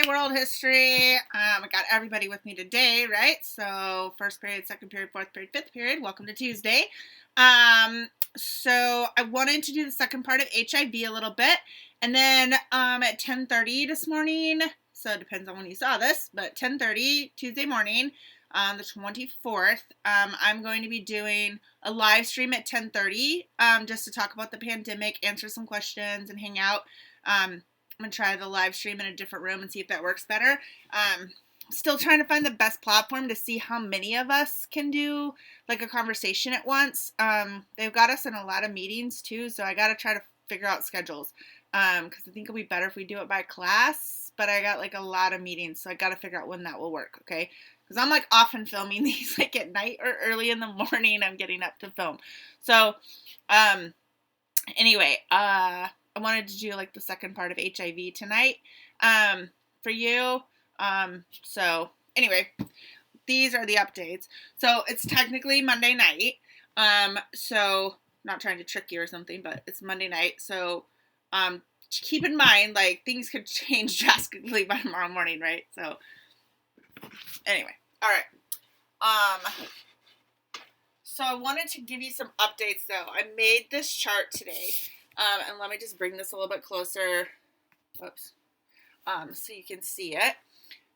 world history. I got everybody with me today, right? So first period, second period, fourth period, fifth period. Welcome to Tuesday. So I wanted to do the second part of HIV a little bit. And then at 10:30 this morning, so it depends on when you saw this, but 10:30 Tuesday morning, the 24th, I'm going to be doing a live stream at 10:30 just to talk about the pandemic, answer some questions, and hang out. I'm going to try the live stream in a different room and see if that works better. Still trying to find the best platform to see how many of us can do like a conversation at once. They've got us in a lot of meetings too, so I got to try to figure out schedules. Because I think it'll be better if we do it by class, but I got like a lot of meetings, so I got to figure out when that will work, okay? Because I'm like often filming these like at night or early in the morning. I'm getting up to film. So, anyway, I wanted to do like the second part of HIV tonight for you. So anyway, these are the updates. So it's technically Monday night. So not trying to trick you or something, but it's Monday night. So keep in mind, like, things could change drastically by tomorrow morning, right? So anyway, all right. So I wanted to give you some updates, though. I made this chart today, and let me just bring this a little bit closer. Whoops. So you can see it.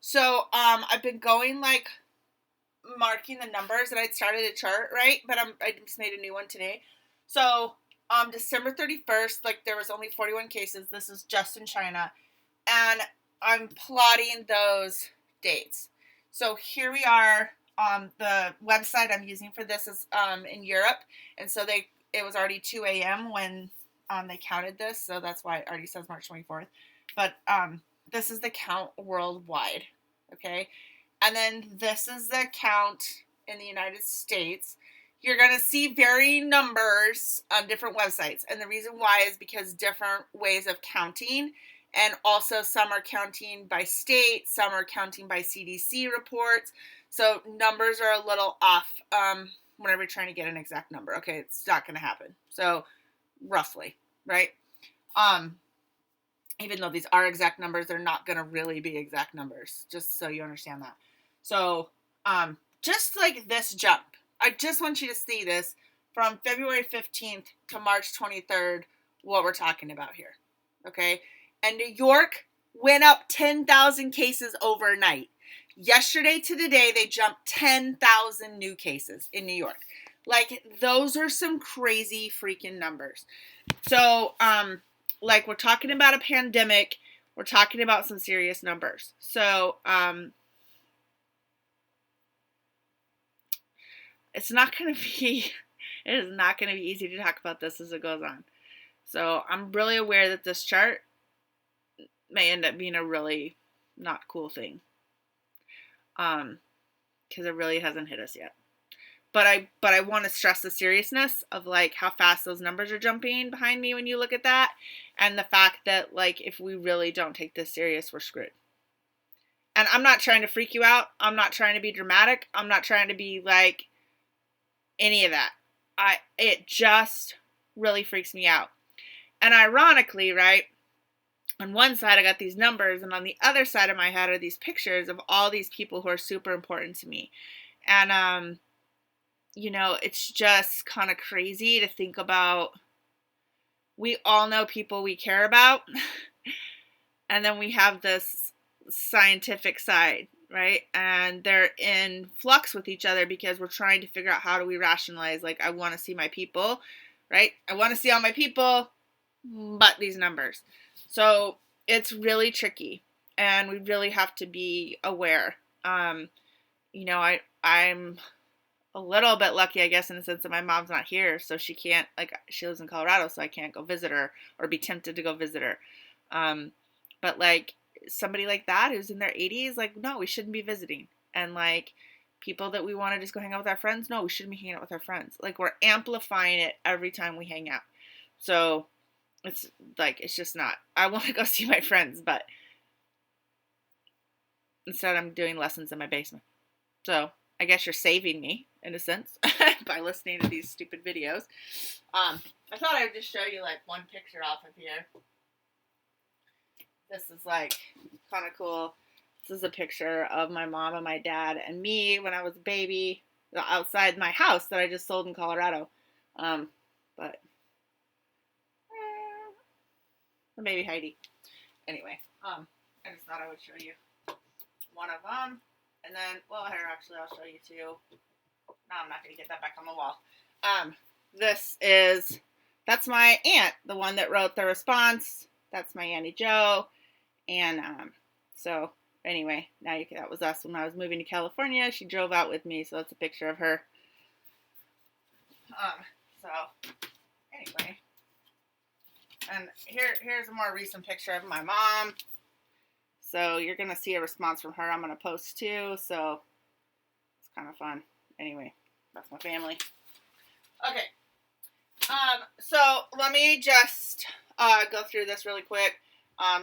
So I've been going like marking the numbers, and I'd started a chart, right? But I just made a new one today. So December 31st, like, there was only 41 cases. This is just in China, and I'm plotting those dates. So here we are. The website I'm using for this is in Europe, and so it was already 2 a.m. when they counted this, so that's why it already says March 24th. But this is the count worldwide, okay? And then this is the count in the United States. You're going to see varying numbers on different websites, and the reason why is because different ways of counting, and also some are counting by state, some are counting by CDC reports. So numbers are a little off whenever you're trying to get an exact number. Okay, it's not going to happen. So roughly, right? Even though these are exact numbers, they're not going to really be exact numbers, just so you understand that. So just like this jump, I just want you to see this from February 15th to March 23rd, what we're talking about here, okay? And New York went up 10,000 cases overnight. Yesterday to today, they jumped 10,000 new cases in New York. Like, those are some crazy freaking numbers. So, like, we're talking about a pandemic. We're talking about some serious numbers. So, it is not going to be easy to talk about this as it goes on. So, I'm really aware that this chart may end up being a really not cool thing. Because it really hasn't hit us yet. But I want to stress the seriousness of, like, how fast those numbers are jumping behind me when you look at that, and the fact that, like, if we really don't take this serious, we're screwed. And I'm not trying to freak you out. I'm not trying to be dramatic. I'm not trying to be, like, any of that. It just really freaks me out. And ironically, right, on one side I got these numbers, and on the other side of my head are these pictures of all these people who are super important to me. And, you know, it's just kind of crazy to think about. We all know people we care about, and then we have this scientific side, right? And they're in flux with each other because we're trying to figure out how do we rationalize, like, I want to see my people, right? I want to see all my people, but these numbers. So it's really tricky, and we really have to be aware. You know, I'm a little bit lucky, I guess, in the sense that my mom's not here, so she can't, like, she lives in Colorado, so I can't go visit her or be tempted to go visit her. But, like, somebody like that who's in their 80s, like, no, we shouldn't be visiting. And, like, people that we want to just go hang out with our friends, no, we shouldn't be hanging out with our friends. Like, we're amplifying it every time we hang out. So it's like, it's just not. I want to go see my friends, but instead I'm doing lessons in my basement. So I guess you're saving me, in a sense, by listening to these stupid videos. I thought I would just show you, like, one picture off of here. This is like kind of cool. This is a picture of my mom and my dad and me when I was a baby outside my house that I just sold in Colorado. But maybe Heidi. Anyway, I just thought I would show you one of them. And then, well, here, actually, I'll show you two. No, I'm not going to get that back on the wall. That's my aunt, the one that wrote the response. That's my Auntie Jo. And so, anyway, that was us when I was moving to California. She drove out with me, so that's a picture of her. So, anyway. And here's a more recent picture of my mom. So you're going to see a response from her I'm going to post too. So it's kind of fun. Anyway, that's my family. Okay. So let me just go through this really quick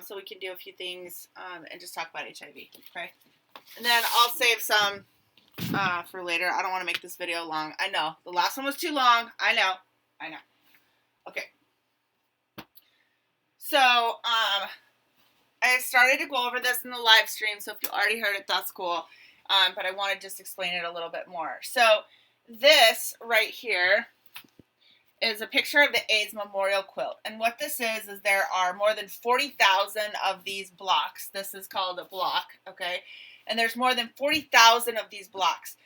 so we can do a few things and just talk about HIV. Okay. And then I'll save some for later. I don't want to make this video long. I know. The last one was too long. I know. Okay. So, I started to go over this in the live stream, so if you already heard it, that's cool. But I want to just explain it a little bit more. So, this right here is a picture of the AIDS Memorial Quilt. And what this is there are more than 40,000 of these blocks. This is called a block, okay? And there's more than 40,000 of these blocks.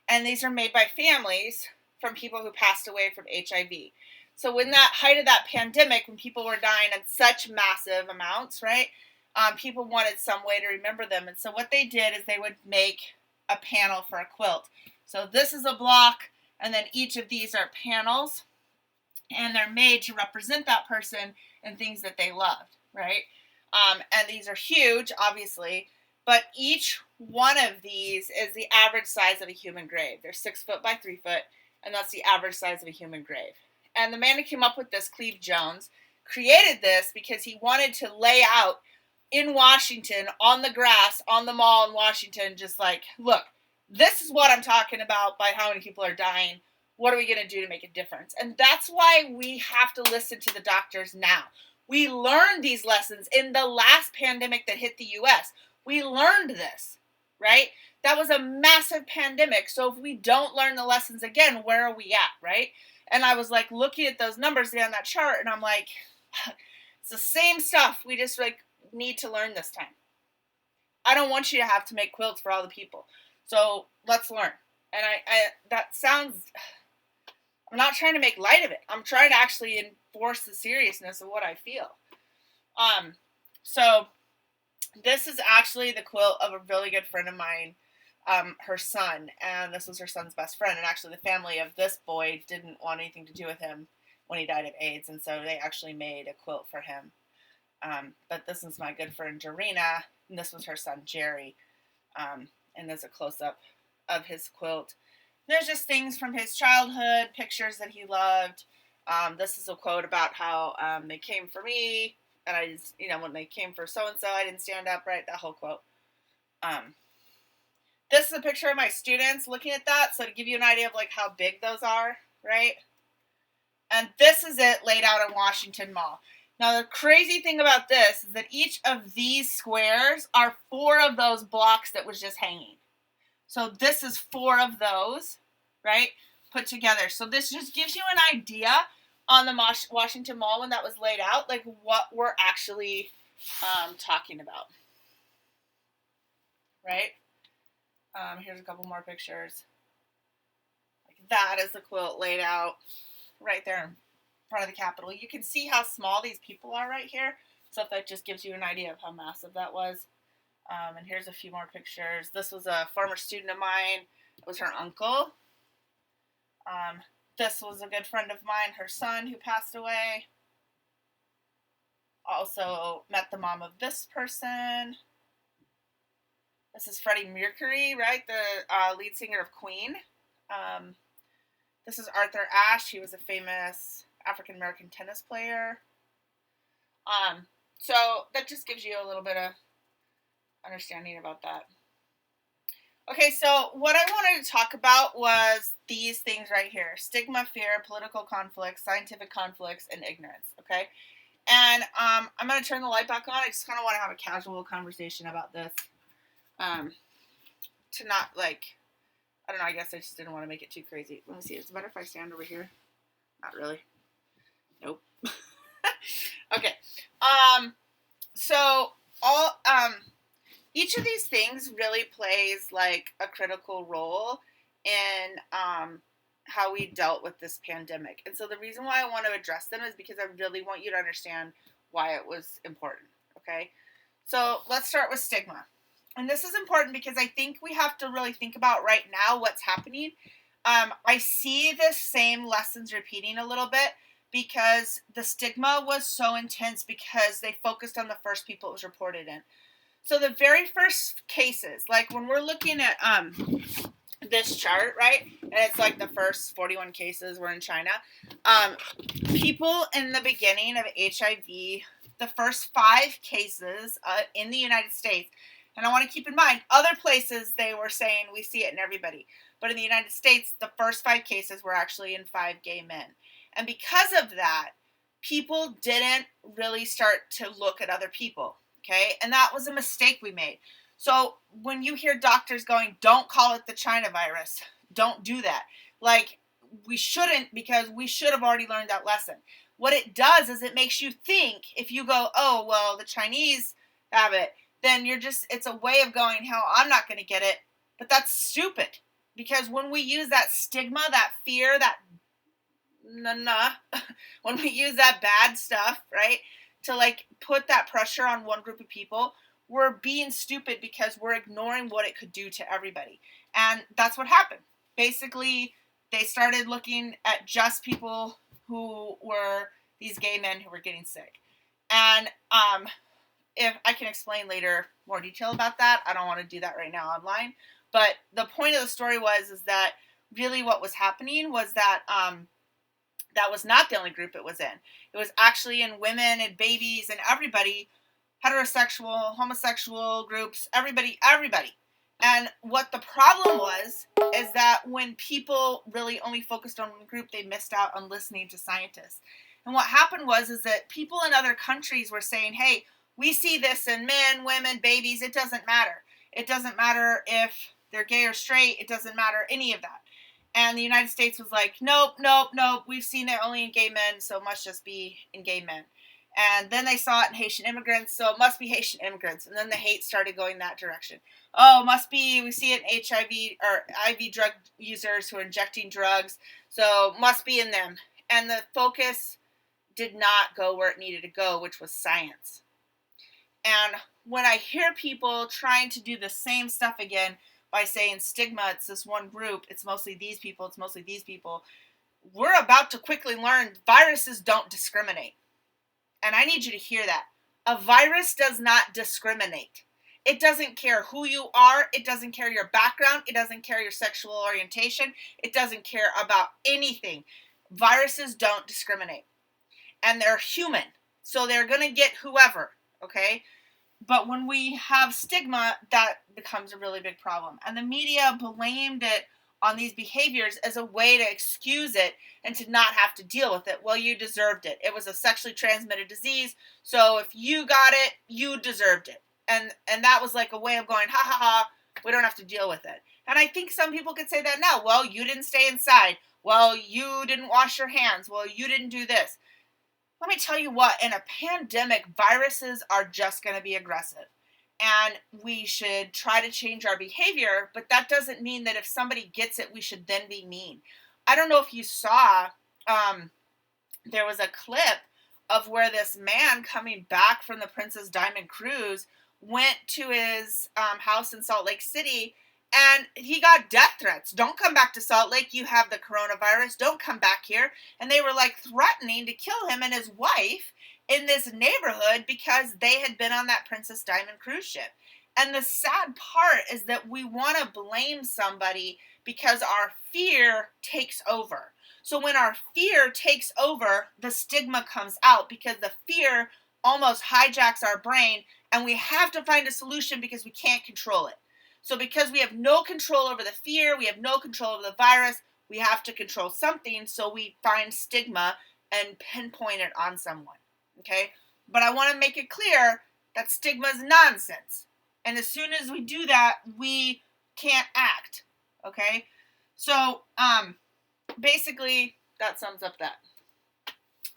And these are made by families from people who passed away from HIV. So when that height of that pandemic, when people were dying in such massive amounts, right, people wanted some way to remember them. And so what they did is they would make a panel for a quilt. So this is a block, and then each of these are panels, and they're made to represent that person and things that they loved, right? And these are huge, obviously, but each one of these is the average size of a human grave. They're 6 foot by 3 foot, and that's the average size of a human grave. And the man who came up with this, Cleve Jones, created this because he wanted to lay out in Washington, on the grass, on the mall in Washington, just like, look, this is what I'm talking about by how many people are dying. What are we going to do to make a difference? And that's why we have to listen to the doctors now. We learned these lessons in the last pandemic that hit the U.S. We learned this, right? That was a massive pandemic. So if we don't learn the lessons again, where are we at, right? And I was like looking at those numbers on that chart, and I'm like, it's the same stuff. We just like need to learn this time. I don't want you to have to make quilts for all the people. So let's learn. And that sounds, I'm not trying to make light of it. I'm trying to actually enforce the seriousness of what I feel. So this is actually the quilt of a really good friend of mine, her son, and this was her son's best friend. And actually the family of this boy didn't want anything to do with him when he died of AIDS. And so they actually made a quilt for him. But this is my good friend Jarena, and this was her son Jerry. And there's a close-up of his quilt. There's just things from his childhood, pictures that he loved. This is a quote about how they came for me, and I just, when they came for so-and-so, I didn't stand up, right? That whole quote. This is a picture of my students looking at that, so to give you an idea of like how big those are, right? And this is it laid out in Washington Mall. Now, the crazy thing about this is that each of these squares are 4 of those blocks that was just hanging. So this is 4 of those, right, put together. So this just gives you an idea on the Washington Mall when that was laid out, like what we're actually talking about, right? Here's a couple more pictures. Like that is the quilt laid out right there in front of the Capitol. You can see how small these people are right here. So if that just gives you an idea of how massive that was. And here's a few more pictures. This was a former student of mine. It was her uncle. This was a good friend of mine, her son, who passed away. Also met the mom of this person. This is Freddie Mercury, right? The lead singer of Queen. This is Arthur Ashe. He was a famous African-American tennis player. So that just gives you a little bit of understanding about that. Okay, so what I wanted to talk about was these things right here. Stigma, fear, political conflicts, scientific conflicts, and ignorance, okay? And I'm going to turn the light back on. I just kind of want to have a casual conversation about this. To not, like, I don't know, I guess I just didn't want to make it too crazy. Let me see. Is it better if I stand over here? Not really. Nope. Okay. So each of these things really plays like a critical role in how we dealt with this pandemic. And so the reason why I want to address them is because I really want you to understand why it was important. Okay. So let's start with stigma. And this is important because I think we have to really think about right now what's happening. I see the same lessons repeating a little bit because the stigma was so intense because they focused on the first people it was reported in. So the very first cases, like when we're looking at this chart, right, and it's like the first 41 cases were in China, people in the beginning of HIV, the first 5 cases in the United States, and I want to keep in mind, other places they were saying we see it in everybody. But in the United States, the first 5 cases were actually in 5 gay men. And because of that, people didn't really start to look at other people. Okay? And that was a mistake we made. So when you hear doctors going, don't call it the China virus, don't do that. Like, we shouldn't, because we should have already learned that lesson. What it does is it makes you think, if you go, oh, well, the Chinese have it, then it's a way of going, hell, I'm not going to get it. But that's stupid. Because when we use that stigma, that fear, that when we use that bad stuff, right, to like put that pressure on one group of people, we're being stupid because we're ignoring what it could do to everybody. And that's what happened. Basically, they started looking at just people who were these gay men who were getting sick. And if I can explain later more detail about that, I don't want to do that right now online. But the point of the story is that really what was happening was that that was not the only group it was in. It was actually in women and babies and everybody, heterosexual, homosexual groups, everybody. And what the problem was is that when people really only focused on one group, they missed out on listening to scientists. And what happened is that people in other countries were saying, hey, we see this in men, women, babies. It doesn't matter. It doesn't matter if they're gay or straight. It doesn't matter any of that. And the United States was like, nope. We've seen it only in gay men, so it must just be in gay men. And then they saw it in Haitian immigrants, so it must be Haitian immigrants. And then the hate started going that direction. Oh, must be, we see it in HIV or IV drug users who are injecting drugs, so must be in them. And the focus did not go where it needed to go, which was science. And when I hear people trying to do the same stuff again by saying stigma, it's this one group, it's mostly these people, we're about to quickly learn viruses don't discriminate. And I need you to hear that. A virus does not discriminate. It doesn't care who you are. It doesn't care your background. It doesn't care your sexual orientation. It doesn't care about anything. Viruses don't discriminate. And they're human. So they're going to get whoever. Okay? But when we have stigma, that becomes a really big problem. And the media blamed it on these behaviors as a way to excuse it and to not have to deal with it. Well, you deserved it. It was a sexually transmitted disease. So if you got it, you deserved it. And that was like a way of going, ha ha ha, we don't have to deal with it. And I think some people could say that now. Well, you didn't stay inside. Well, you didn't wash your hands. Well, you didn't do this. Let me tell you what, in a pandemic, viruses are just going to be aggressive. And we should try to change our behavior, but that doesn't mean that if somebody gets it, we should then be mean. I don't know if you saw, there was a clip of where this man coming back from the Princess Diamond cruise went to his house in Salt Lake City, and he got death threats. Don't come back to Salt Lake. You have the coronavirus. Don't come back here. And they were like threatening to kill him and his wife in this neighborhood because they had been on that Princess Diamond cruise ship. And the sad part is that we want to blame somebody because our fear takes over. So when our fear takes over, the stigma comes out because the fear almost hijacks our brain, and we have to find a solution because we can't control it. So because we have no control over the fear, we have no control over the virus, we have to control something, so we find stigma and pinpoint it on someone. Okay? But I want to make it clear that stigma is nonsense. And as soon as we do that, we can't act. Okay? So, basically, that sums up that.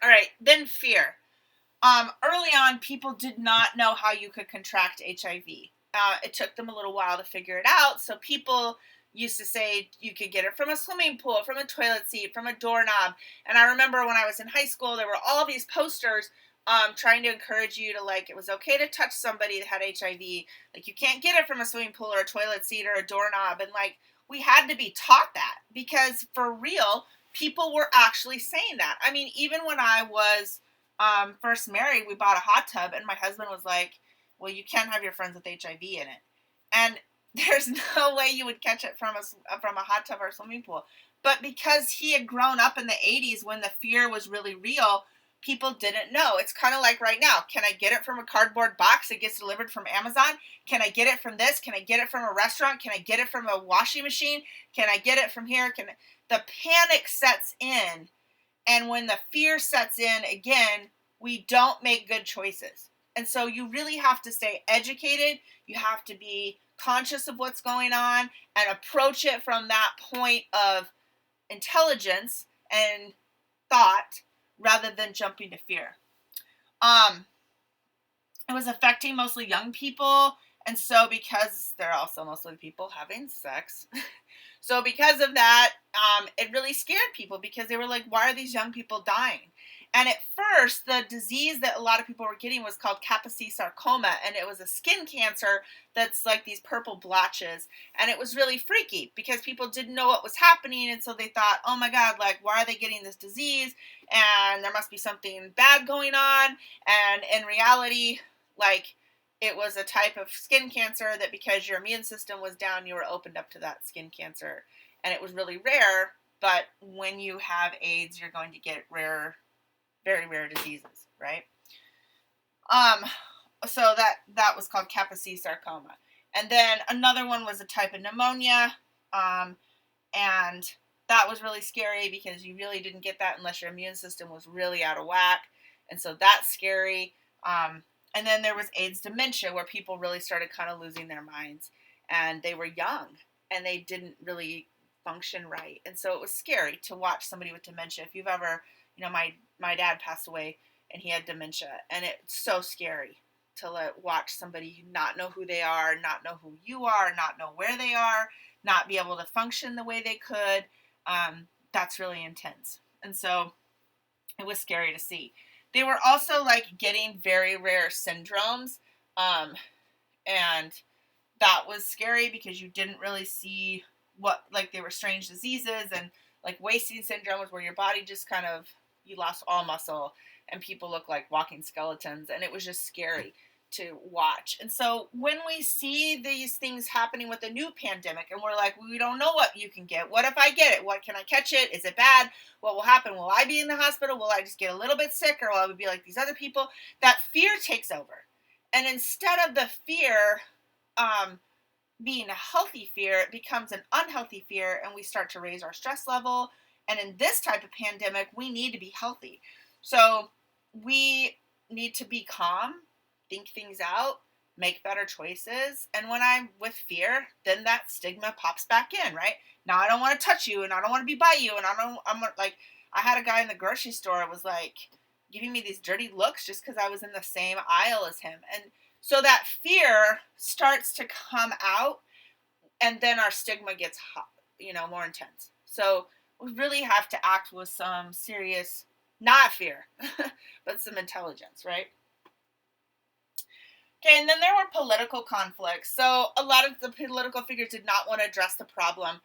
All right, then fear. Early on, people did not know how you could contract HIV. It took them a little while to figure it out. So people used to say you could get it from a swimming pool, from a toilet seat, from a doorknob. And I remember when I was in high school, there were all these posters trying to encourage you to, like, it was okay to touch somebody that had HIV. Like, you can't get it from a swimming pool or a toilet seat or a doorknob. And, like, we had to be taught that because, for real, people were actually saying that. I mean, even when I was first married, we bought a hot tub, and my husband was like, well, you can't have your friends with HIV in it. And there's no way you would catch it from a hot tub or a swimming pool. But because he had grown up in the 80s when the fear was really real, people didn't know. It's kind of like right now. Can I get it from a cardboard box that gets delivered from Amazon? Can I get it from this? Can I get it from a restaurant? Can I get it from a washing machine? Can I get it from here? The panic sets in, and when the fear sets in again, we don't make good choices. And so you really have to stay educated. You have to be conscious of what's going on and approach it from that point of intelligence and thought rather than jumping to fear. It was affecting mostly young people, and so because they're also mostly people having sex, so because of that, it really scared people because they were like, why are these young people dying? And at first, the disease that a lot of people were getting was called Kaposi sarcoma, and it was a skin cancer that's like these purple blotches, and it was really freaky because people didn't know what was happening, and so they thought, oh my God, like, why are they getting this disease? And there must be something bad going on, and in reality, like, it was a type of skin cancer that because your immune system was down, you were opened up to that skin cancer, and it was really rare, but when you have AIDS, you're going to get rare, very rare diseases, right? So that was called Kaposi sarcoma. And then another one was a type of pneumonia, and that was really scary because you really didn't get that unless your immune system was really out of whack, and so that's scary. And then there was AIDS dementia, where people really started kind of losing their minds, and they were young, and they didn't really function right, and so it was scary to watch somebody with dementia. If you've ever, my dad passed away, and he had dementia, and it's so scary to watch somebody not know who they are, not know who you are, not know where they are, not be able to function the way they could. That's really intense, and so it was scary to see. They were also getting very rare syndromes, and that was scary because you didn't really see what, they were strange diseases, and wasting syndrome was where your body just kind of, you lost all muscle and people look like walking skeletons, and it was just scary to watch. And so when we see these things happening with the new pandemic, and we're like, we don't know what you can get. What if I get it? What, can I catch it? Is it bad? What will happen? Will I be in the hospital? Will I just get a little bit sick, or will I be like these other people? That fear takes over. And instead of the fear being a healthy fear, it becomes an unhealthy fear, and we start to raise our stress level. And in this type of pandemic, we need to be healthy. So we need to be calm, think things out, make better choices. And when I'm with fear, then that stigma pops back in, right? Now I don't want to touch you, and I don't want to be by you, and I had a guy in the grocery store was giving me these dirty looks just because I was in the same aisle as him. And so that fear starts to come out, and then our stigma gets more intense. So we really have to act with some serious, not fear, but some intelligence, right? Okay, and then there were political conflicts. So a lot of the political figures did not want to address the problem,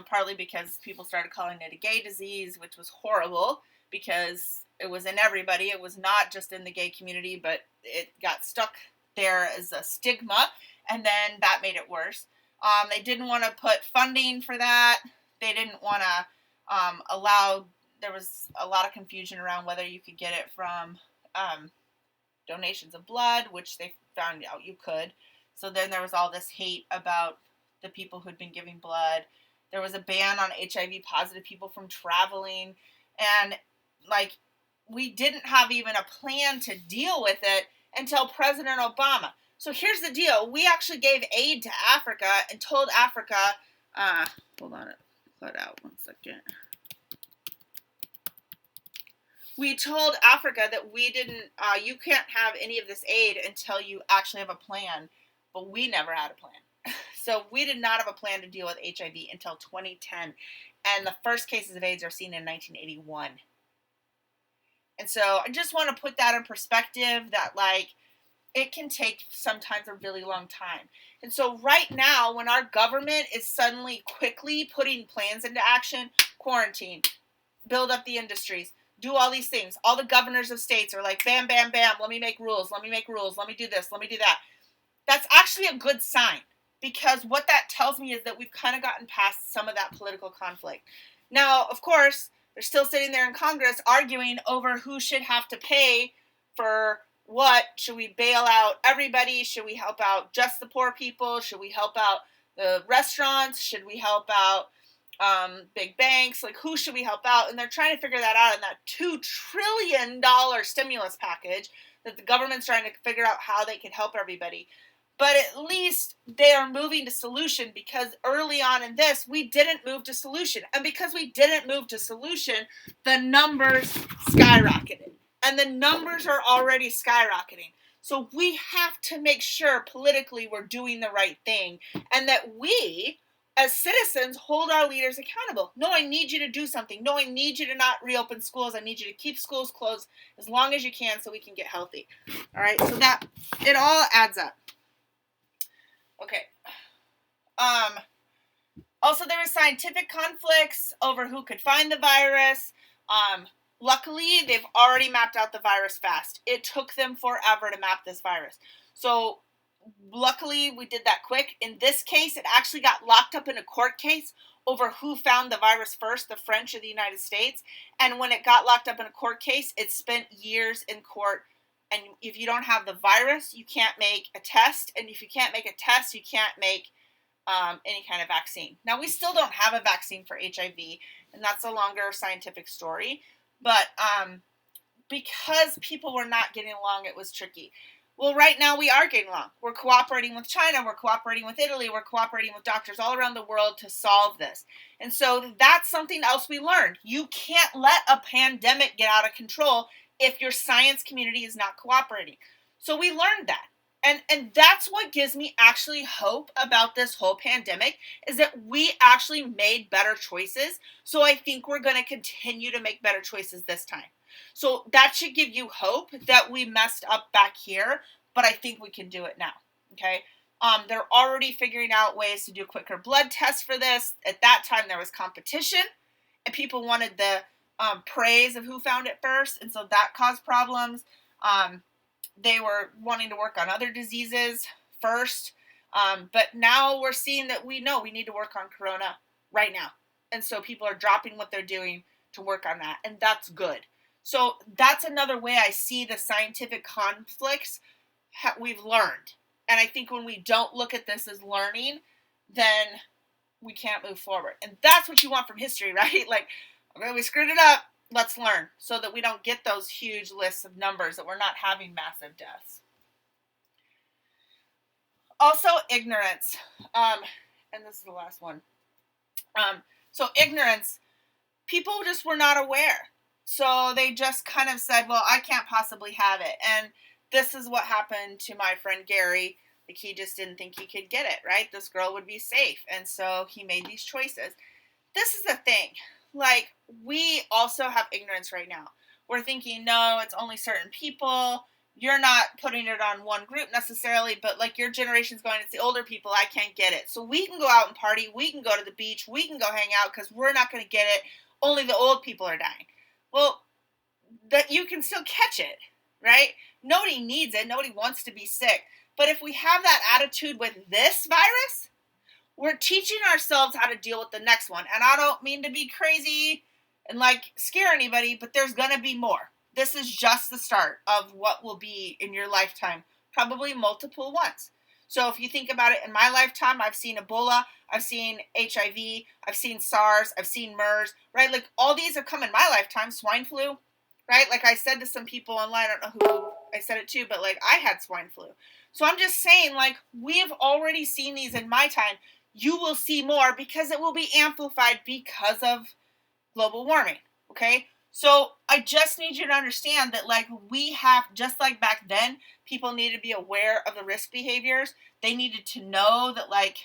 partly because people started calling it a gay disease, which was horrible because it was in everybody. It was not just in the gay community, but it got stuck there as a stigma, and then that made it worse. They didn't want to put funding for that. They didn't want to allow, there was a lot of confusion around whether you could get it from donations of blood, which they found out you could. So then there was all this hate about the people who'd been giving blood. There was a ban on HIV positive people from traveling. And we didn't have even a plan to deal with it until President Obama. So here's the deal. We actually gave aid to Africa and told Africa, hold on, cut out 1 second. We told Africa that we didn't, you can't have any of this aid until you actually have a plan, but we never had a plan. So we did not have a plan to deal with HIV until 2010, and the first cases of AIDS are seen in 1981. And so I just want to put that in perspective that, like, it can take sometimes a really long time. And so right now, when our government is suddenly quickly putting plans into action, quarantine, build up the industries, do all these things, all the governors of states are like, bam, bam, bam, let me make rules, let me do this, let me do that. That's actually a good sign, because what that tells me is that we've kind of gotten past some of that political conflict. Now, of course, they're still sitting there in Congress arguing over who should have to pay for what. Should we bail out everybody? Should we help out just the poor people? Should we help out the restaurants? Should we help out big banks? Like, who should we help out? And they're trying to figure that out in that $2 trillion stimulus package that the government's trying to figure out how they can help everybody. But at least they are moving to solution, because early on in this, we didn't move to solution. And because we didn't move to solution, the numbers skyrocketed. And the numbers are already skyrocketing. So we have to make sure politically we're doing the right thing, and that we, as citizens, hold our leaders accountable. No, I need you to do something. No, I need you to not reopen schools. I need you to keep schools closed as long as you can so we can get healthy. All right, so that, it all adds up. Okay. Also, there were scientific conflicts over who could find the virus. Luckily, they've already mapped out the virus fast. It took them forever to map this virus. So, luckily, we did that quick. In this case, it actually got locked up in a court case over who found the virus first, the French or the United States. And when it got locked up in a court case, it spent years in court. And if you don't have the virus, you can't make a test. And if you can't make a test, you can't make any kind of vaccine. Now, we still don't have a vaccine for HIV, and that's a longer scientific story. But because people were not getting along, it was tricky. Well, right now we are getting along. We're cooperating with China. We're cooperating with Italy. We're cooperating with doctors all around the world to solve this. And so that's something else we learned. You can't let a pandemic get out of control if your science community is not cooperating. So we learned that. And that's what gives me actually hope about this whole pandemic, is that we actually made better choices. So I think we're going to continue to make better choices this time. So that should give you hope that we messed up back here, but I think we can do it now. Okay. They're already figuring out ways to do quicker blood tests for this. At that time, there was competition, and people wanted the praise of who found it first, and so that caused problems. They were wanting to work on other diseases first, but now we're seeing that we know we need to work on corona right now, and so people are dropping what they're doing to work on that, and that's good. So that's another way I see the scientific conflicts we've learned. And I think when we don't look at this as learning, then we can't move forward. And that's what you want from history, right? Like, okay, we screwed it up. Let's learn so that we don't get those huge lists of numbers, that we're not having massive deaths. Also, ignorance. And this is the last one. So ignorance, people just were not aware. So they just kind of said, well, I can't possibly have it. And this is what happened to my friend Gary. Like, he just didn't think he could get it, right? This girl would be safe. And so he made these choices. This is the thing. Like, we also have ignorance right now. We're thinking, no, it's only certain people. You're not putting it on one group necessarily, but like your generation's going, it's the older people, I can't get it. So we can go out and party. We can go to the beach. We can go hang out because we're not going to get it. Only the old people are dying. Well, that you can still catch it, right? Nobody needs it. Nobody wants to be sick. But if we have that attitude with this virus, we're teaching ourselves how to deal with the next one. And I don't mean to be crazy and like scare anybody, but there's going to be more. This is just the start of what will be in your lifetime, probably multiple ones. So if you think about it, in my lifetime, I've seen Ebola, I've seen HIV, I've seen SARS, I've seen MERS, right? Like all these have come in my lifetime, swine flu, right? Like I said to some people online, I don't know who I said it to, but like I had swine flu. So I'm just saying, like, we've already seen these in my time. You will see more because it will be amplified because of global warming, okay? So I just need you to understand that, like, we have, just like back then, people needed to be aware of the risk behaviors. They needed to know that, like,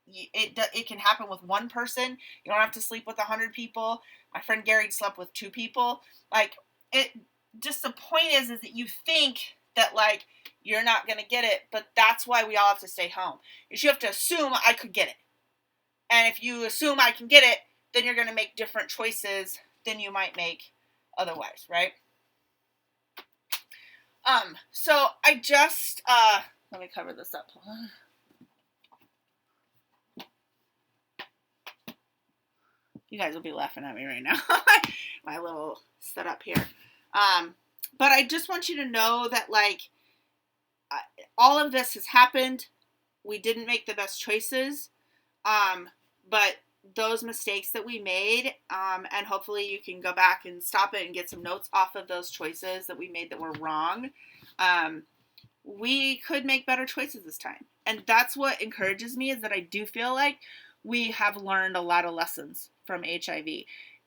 it can happen with one person. You don't have to sleep with 100 people. My friend Gary slept with 2 people. Like, it, just the point is that you think that, like, you're not going to get it, but that's why we all have to stay home. Is you have to assume I could get it. And if you assume I can get it, then you're going to make different choices than you might make otherwise, right? So I just, let me cover this up. Hold on. You guys will be laughing at me right now. My little setup here. But I just want you to know that, like, all of this has happened. We didn't make the best choices. But those mistakes that we made, and hopefully you can go back and stop it and get some notes off of those choices that we made that were wrong. We could make better choices this time. And that's what encourages me, is that I do feel like we have learned a lot of lessons from HIV,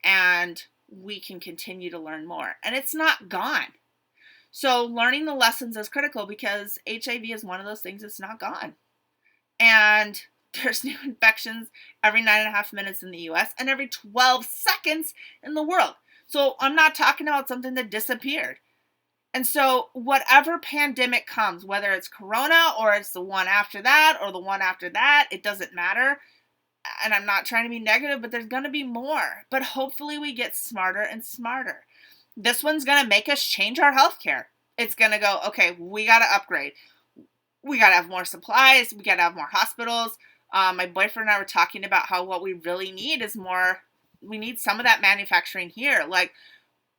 and we can continue to learn more. And it's not gone. So learning the lessons is critical, because HIV is one of those things that's not gone. And there's new infections every 9.5 minutes in the US and every 12 seconds in the world. So I'm not talking about something that disappeared. And so whatever pandemic comes, whether it's Corona or it's the one after that or the one after that, it doesn't matter. And I'm not trying to be negative, but there's going to be more. But hopefully we get smarter and smarter. This one's going to make us change our healthcare. It's going to go, okay, we got to upgrade. We got to have more supplies. We got to have more hospitals. My boyfriend and I were talking about how what we really need is more, we need some of that manufacturing here. Like,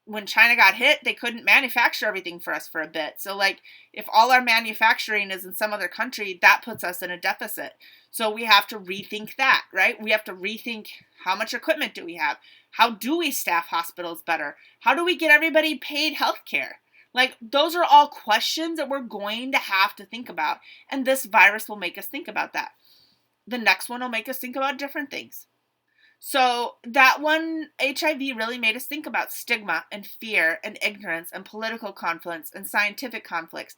when China got hit, they couldn't manufacture everything for us for a bit. So, like, if all our manufacturing is in some other country, that puts us in a deficit. So we have to rethink that, right? We have to rethink, how much equipment do we have? How do we staff hospitals better? How do we get everybody paid health care? Like, those are all questions that we're going to have to think about. And this virus will make us think about that. The next one will make us think about different things. So that one, HIV really made us think about stigma and fear and ignorance and political conflicts and scientific conflicts.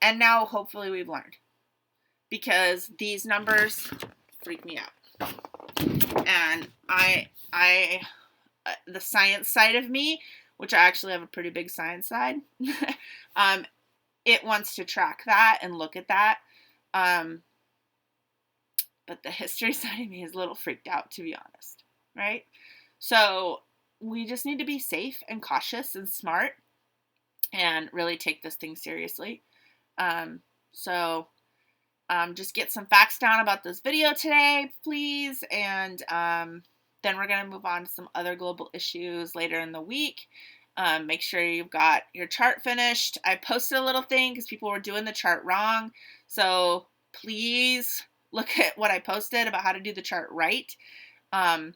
And now hopefully we've learned, because these numbers freak me out. And the science side of me, which I actually have a pretty big science side, it wants to track that and look at that. But the history side of me is a little freaked out, to be honest, right? So we just need to be safe and cautious and smart and really take this thing seriously. Just get some facts down about this video today, please. And then we're going to move on to some other global issues later in the week. Make sure you've got your chart finished. I posted a little thing because people were doing the chart wrong. So please look at what I posted about how to do the chart right. And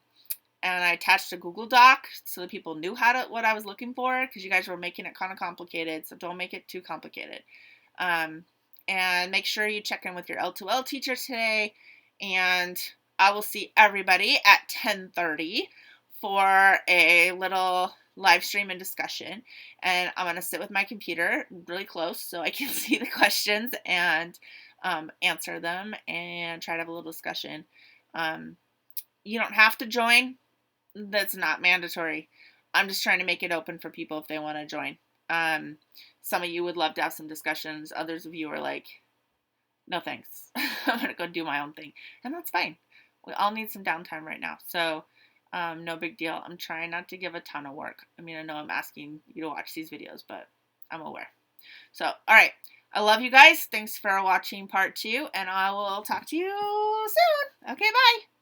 I attached a Google Doc so that people knew what I was looking for, because you guys were making it kind of complicated. So don't make it too complicated. And make sure you check in with your L2L teacher today. And I will see everybody at 10:30 for a little live stream and discussion. And I'm going to sit with my computer really close so I can see the questions and answer them and try to have a little discussion. You don't have to join. That's not mandatory. I'm just trying to make it open for people if they want to join. Some of you would love to have some discussions. Others of you are like, no thanks. I'm going to go do my own thing. And that's fine. We all need some downtime right now. So no big deal. I'm trying not to give a ton of work. I mean, I know I'm asking you to watch these videos, but I'm aware. So, all right. I love you guys. Thanks for watching part 2, and I will talk to you soon. Okay, bye.